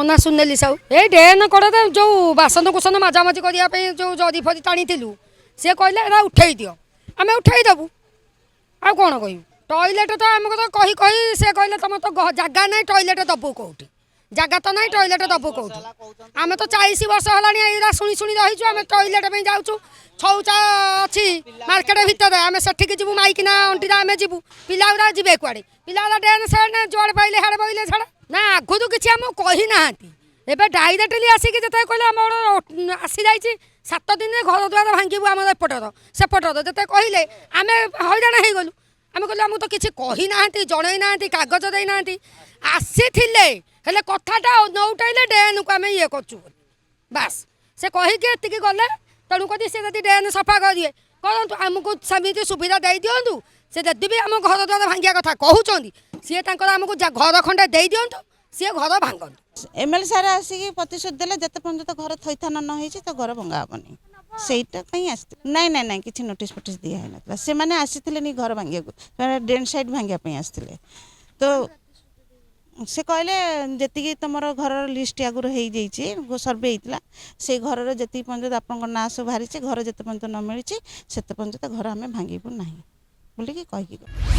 ना सुनेली साहू ए डेन कड़े जो बासन कुसन मजामजी करने जो जरी फरी टाणी सी कहले एरा उठे दियो आम उठेदेबू आ कौन कहू टॉयलेट तो आमको तो कही कही से कहले तुम तो जगह ना टॉयलेट दबू कौटी जगह तो ना टॉयलेट दबू कौटी आम तो 40 वर्ष है शुणी शुणी रहीचु आम टॉयलेट में जाऊँ शौचा अच्छी मार्केट भितर आम सेठिक जीवु माइकिना अंटी आम जीवु पिला गुरा जी कुआड़े पिला डेन सेड जुआड़े पाइले हाड़े बइले छाड़ा ना आगु किसी आम कही ना एबे डायरेक्टली आसिक जो कहले आम आसी जाइए 7 दिन घर द्वार भांगू आम एपटर सेपटर जो कहले आम हईराण हो गलु आम कहलु आमको तो किसी कही ना जन ना कागज देना आसी हेले कथाटा नौटाइले डेन को आम ये करचु बास से कहीकि एतिकी गले तेणुक सी जब डेन सफा करेंगे करूँ आमको सेमती सुविधा दे दिंतु से जदि भी आम घर द्वार भांगा कथा कहते सी आमको घर खंडे दे दिंतु सी घर भांगतु एमएलए सार आसिक प्रतिशोध देले जते पर्यंत घर थैथान न होइछि तो घर भंगा हेनी सेटा कहीं आसते नाई नाई नाई किसी नोटिस फोटिस दिया है ना से मैंने आसी नी घर भांगा ड्रेन साइड भांगा आसते तो से कहले जी तुम घर लिस्ट आगुरी हो जाइए सर्वे होता से घर जी पर्यटन आप ना सब बाहरी घर जिते पर्यटन न मिली से पर्यटन घर आम भांगबू ना बोलिकी कहीकि